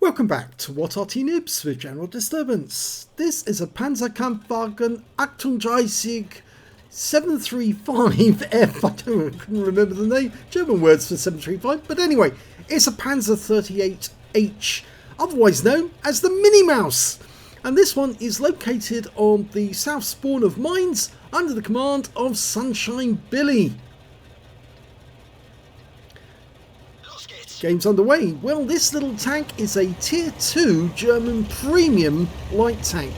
Welcome back to What Are Tea Nibs with General Disturbance. This is a Panzerkampfwagen 38 735F. I couldn't remember the name. German words for 735. But anyway, it's a Panzer 38H, otherwise known as the Minnie Mouse. And this one is located on the south spawn of mines under the command of Sunshine Billy. Game's underway. Well, this little tank is a Tier 2 German premium light tank.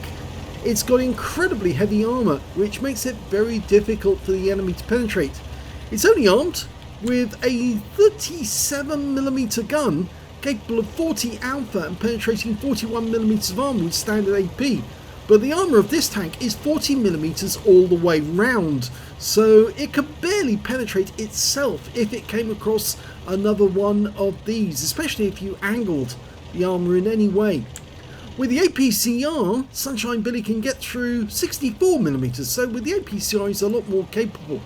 It's got incredibly heavy armour, which makes it very difficult for the enemy to penetrate. It's only armed with a 37mm gun, capable of 40 alpha and penetrating 41mm of armour with standard AP. But the armour of this tank is 40mm all the way round, so it could barely penetrate itself if it came across another one of these, especially if you angled the armour in any way. With the APCR, Sunshine Billy can get through 64mm, so with the APCR he's a lot more capable.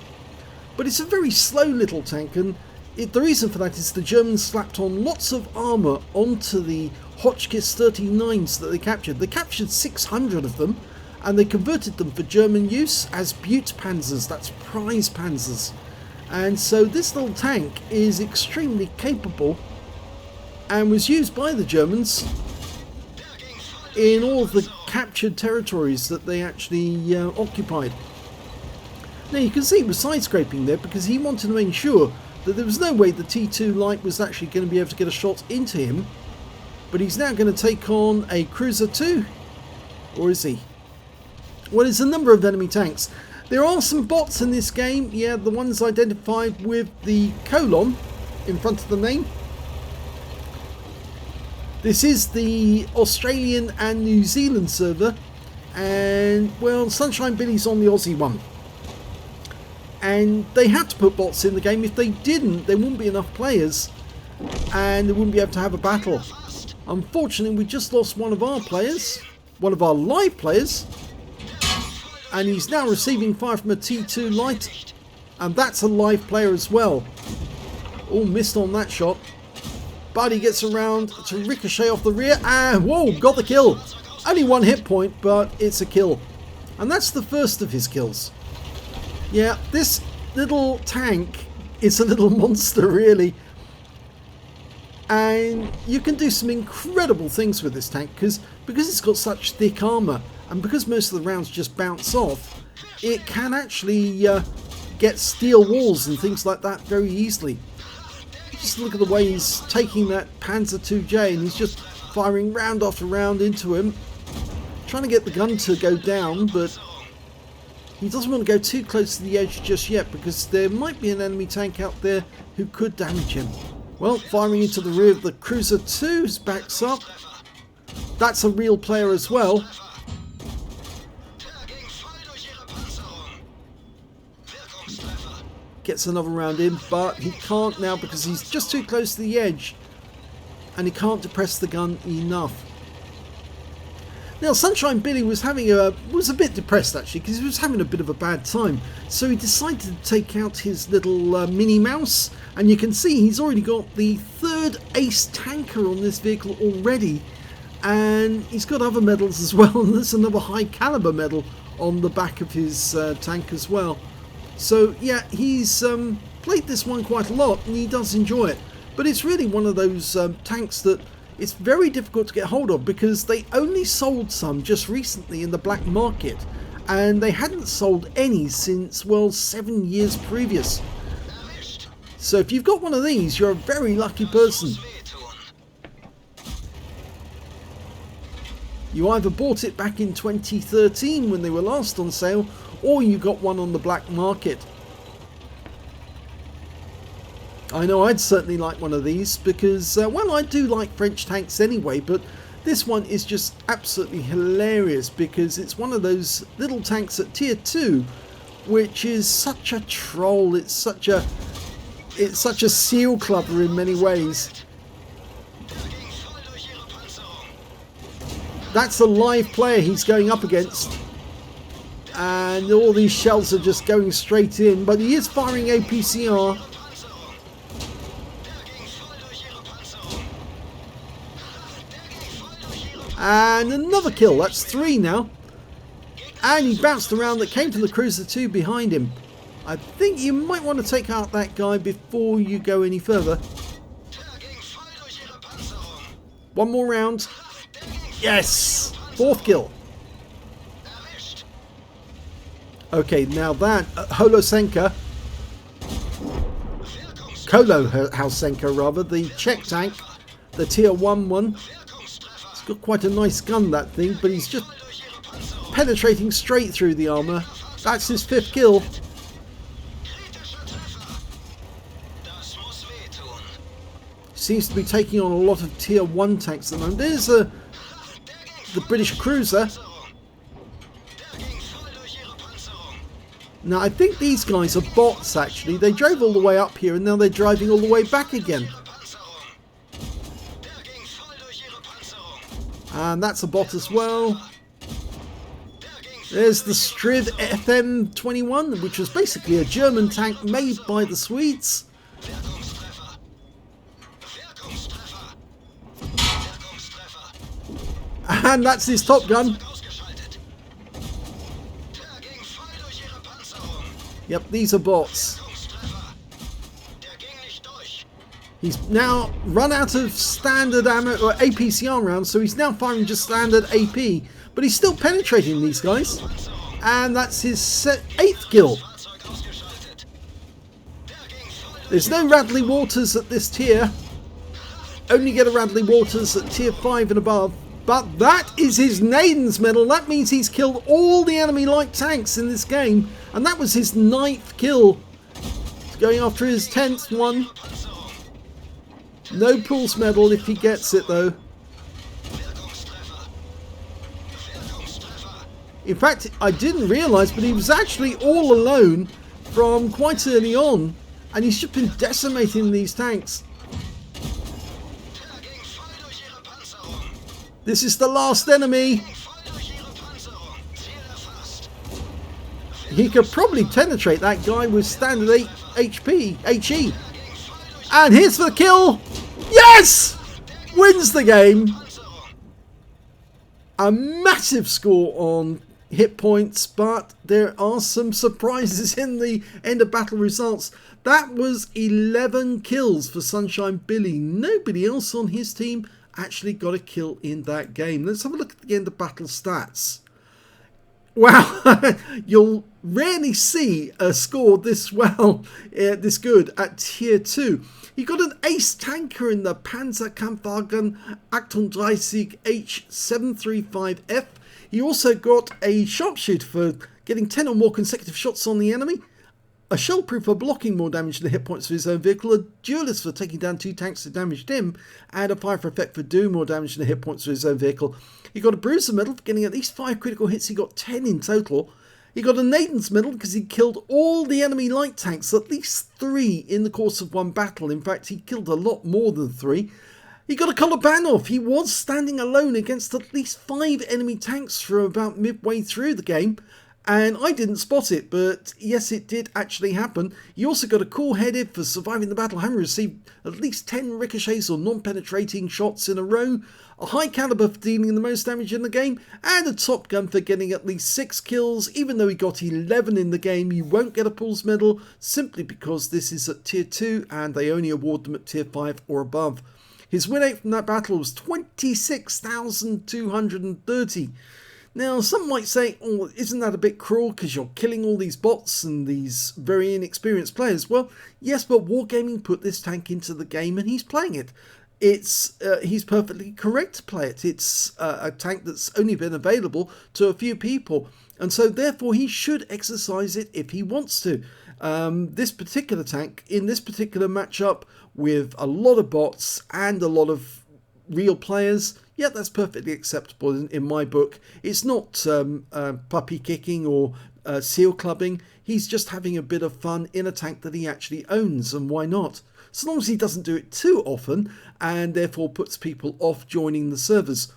But it's a very slow little tank, and the reason for that is the Germans slapped on lots of armour onto the Hotchkiss 39s that they captured. They captured 600 of them, and they converted them for German use as Butte Panzers, that's prize panzers. And so this little tank is extremely capable and was used by the Germans in all of the captured territories that they actually occupied. Now you can see he was side scraping there because he wanted to ensure that there was no way the T2 light was actually going to be able to get a shot into him. But he's now going to take on a Cruiser 2, or is he? Well, there's a number of enemy tanks. There are some bots in this game, yeah, the ones identified with the colon in front of the name. This is the Australian and New Zealand server, and well, Sunshine Billy's on the Aussie one. And they had to put bots in the game. If they didn't, there wouldn't be enough players, and they wouldn't be able to have a battle. Unfortunately, we just lost one of our players, one of our live players. And he's now receiving fire from a T2 light, and that's a live player as well. Oh, missed on that shot, but he gets around to ricochet off the rear, and whoa, got the kill. Only one hit point, but it's a kill, and that's the first of his kills. Yeah, this little tank is a little monster really, and you can do some incredible things with this tank because it's got such thick armour. And because most of the rounds just bounce off, it can actually get steel walls and things like that very easily. Just look at the way he's taking that Panzer 2J and he's just firing round after round into him. Trying to get the gun to go down, but he doesn't want to go too close to the edge just yet because there might be an enemy tank out there who could damage him. Well, firing into the rear of the Cruiser 2 backs up. That's a real player as well. Gets another round in, but he can't now because he's just too close to the edge and he can't depress the gun enough. Now Sunshine Billy was a bit depressed actually because he was having a bit of a bad time, so he decided to take out his little Minnie Mouse, and you can see he's already got the third ace tanker on this vehicle already, and he's got other medals as well, and there's another high caliber medal on the back of his tank as well. So yeah, he's played this one quite a lot and he does enjoy it. But it's really one of those tanks that it's very difficult to get hold of because they only sold some just recently in the black market. And they hadn't sold any since, well, 7 years previous. So if you've got one of these, you're a very lucky person. You either bought it back in 2013 when they were last on sale, or you got one on the black market. I know I'd certainly like one of these because, well, I do like French tanks anyway, but this one is just absolutely hilarious because it's one of those little tanks at Tier 2, which is such a troll. It's such a seal clubber in many ways. That's a live player he's going up against. And all these shells are just going straight in. But he is firing APCR. And another kill. That's 3 now. And he bounced around. That came to the Cruiser 2 behind him. I think you might want to take out that guy before you go any further. One more round. Yes! 4th kill. Okay, now that Holosenka, Kolosenka rather, the Czech tank, the tier 1 one. It's got quite a nice gun, that thing, but he's just penetrating straight through the armour. That's his 5th kill. Seems to be taking on a lot of tier 1 tanks at the moment. There's the British cruiser. Now I think these guys are bots actually. They drove all the way up here and now they're driving all the way back again. And that's a bot as well. There's the Strid FM21, which was basically a German tank made by the Swedes. And that's his Top Gun. Yep, these are bots. He's now run out of standard ammo or APCR rounds, so he's now firing just standard AP. But he's still penetrating these guys. And that's his 8th kill. There's no Radley Waters at this tier. Only get a Radley Waters at tier 5 and above. But that is his Naiden's medal. That means he's killed all the enemy light tanks in this game. And that was his 9th kill. He's going after his 10th one. No Pulse medal if he gets it though. In fact, I didn't realise, but he was actually all alone from quite early on. And he's just been decimating these tanks. This is the last enemy. He could probably penetrate that guy with standard 8 HP, HE. And here's for the kill. Yes! Wins the game. A massive score on hit points, but there are some surprises in the end of battle results. That was 11 kills for Sunshine Billy. Nobody else on his team actually got a kill in that game. Let's have a look at the end of battle stats. Wow, you'll rarely see a score this well, this good at tier 2. He got an ace tanker in the Panzerkampfwagen 38 H735F. He also got a sharpshooter for getting 10 or more consecutive shots on the enemy. A shellproof for blocking more damage than the hit points of his own vehicle, a duelist for taking down 2 tanks that damaged him, and a fire for effect for doing more damage than the hit points of his own vehicle. He got a Bruiser medal for getting at least 5 critical hits. He got 10 in total. He got a Naiden's medal because he killed all the enemy light tanks, at least 3 in the course of one battle. In fact, he killed a lot more than 3. He got a Kolobanov. He was standing alone against at least 5 enemy tanks for about midway through the game. And I didn't spot it, but yes, it did actually happen. He also got a cool headed for surviving the battle hammer, received at least 10 ricochets or non-penetrating shots in a row, a high caliber for dealing the most damage in the game, and a Top Gun for getting at least 6 kills. Even though he got 11 in the game, you won't get a Pulse medal simply because this is at tier 2 and they only award them at tier 5 or above. His win rate from that battle was 26,230. Now, some might say, oh, isn't that a bit cruel because you're killing all these bots and these very inexperienced players? Well, yes, but Wargaming put this tank into the game and he's playing it. He's perfectly correct to play it. It's a tank that's only been available to a few people. And so, therefore, he should exercise it if he wants to. This particular tank, in this particular matchup, with a lot of bots and a lot of real players, yeah, that's perfectly acceptable in my book. It's not puppy kicking or seal clubbing. He's just having a bit of fun in a tank that he actually owns, and why not? So long as he doesn't do it too often and therefore puts people off joining the servers.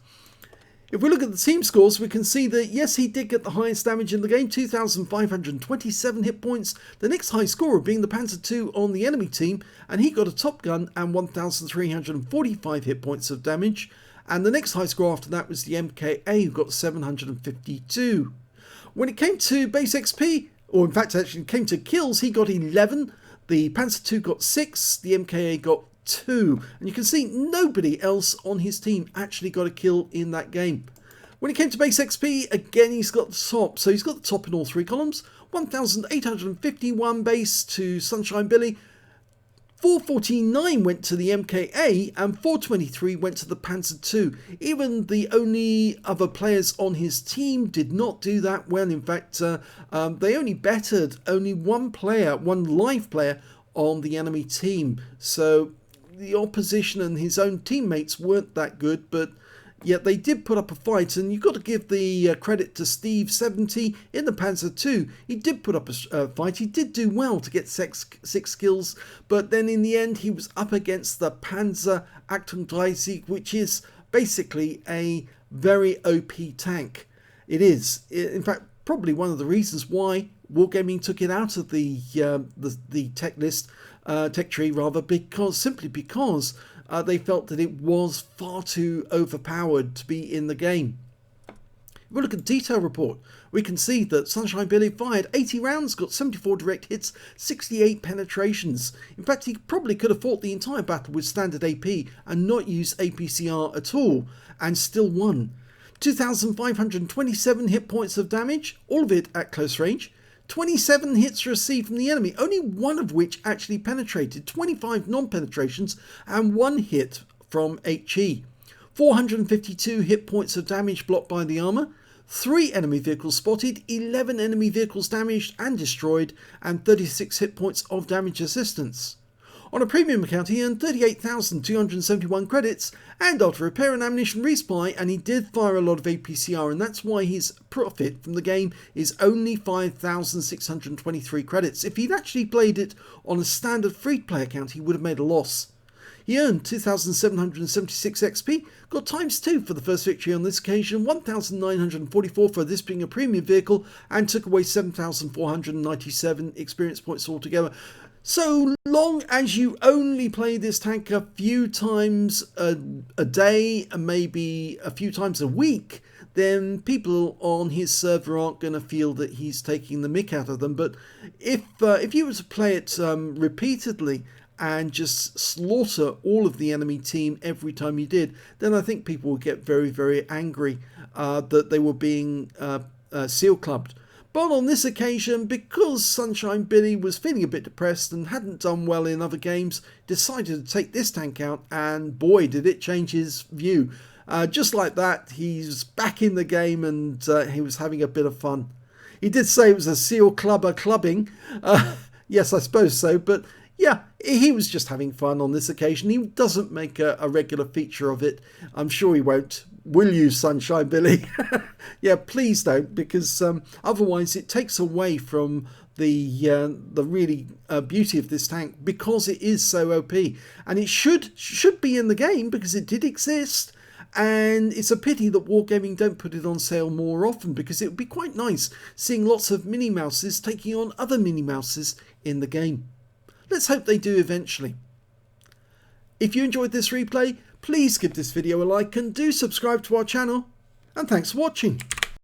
If we look at the team scores, we can see that yes, he did get the highest damage in the game, 2,527 hit points. The next high scorer being the Panzer II on the enemy team, and he got a Top Gun and 1,345 hit points of damage. And the next high score after that was the MKA, who got 752. When it came to base XP, or in fact actually came to kills, he got 11. The Panzer II got 6. The MKA got 2. And you can see nobody else on his team actually got a kill in that game. When it came to base XP, again he's got the top. So he's got the top in all 3 columns. 1,851 base to Sunshine Billy. 449 went to the MKA and 423 went to the Panzer II. Even the only other players on his team did not do that well. In fact, they only bettered only one live player on the enemy team. So the opposition and his own teammates weren't that good, but yet they did put up a fight, and you've got to give the credit to Steve 70 in the Panzer II. He did put up a fight. He did do well to get 6 kills, but then in the end he was up against the Panzer Achtung 30, which is basically a very OP tank. It is, in fact, probably one of the reasons why Wargaming took it out of the tech list, tech tree rather, simply because they felt that it was far too overpowered to be in the game. If we look at the detail report, we can see that Sunshine Billy fired 80 rounds, got 74 direct hits, 68 penetrations. In fact, he probably could have fought the entire battle with standard AP and not used APCR at all, and still won. 2,527 hit points of damage, all of it at close range. 27 hits received from the enemy, only one of which actually penetrated, 25 non-penetrations and 1 hit from HE. 452 hit points of damage blocked by the armour, 3 enemy vehicles spotted, 11 enemy vehicles damaged and destroyed, and 36 hit points of damage assistance. On a premium account, he earned 38,271 credits, and after repair and ammunition resupply, and he did fire a lot of APCR, and that's why his profit from the game is only 5,623 credits. If he'd actually played it on a standard free-to-play account, he would have made a loss. He earned 2,776 XP, got ×2 for the first victory on this occasion, 1,944 for this being a premium vehicle, and took away 7,497 experience points altogether. So long as you only play this tank a few times a day and maybe a few times a week, then people on his server aren't going to feel that he's taking the mick out of them. But if you were to play it repeatedly and just slaughter all of the enemy team every time you did, then I think people would get very, very angry that they were being seal clubbed. But on this occasion, because Sunshine Billy was feeling a bit depressed and hadn't done well in other games, decided to take this tank out, and boy did it change his view. Just like that, he's back in the game, and he was having a bit of fun. He did say it was a seal clubber clubbing. Yes, I suppose so, but yeah, he was just having fun on this occasion. He doesn't make a regular feature of it. I'm sure he won't. Will you, Sunshine Billy? Yeah, please don't, because otherwise it takes away from the really beauty of this tank, because it is so OP, and it should be in the game because it did exist. And it's a pity that Wargaming don't put it on sale more often, because it would be quite nice seeing lots of Minnie Mouses taking on other Minnie Mouses in the game. Let's hope they do eventually. If you enjoyed this replay, please give this video a like and do subscribe to our channel. And thanks for watching.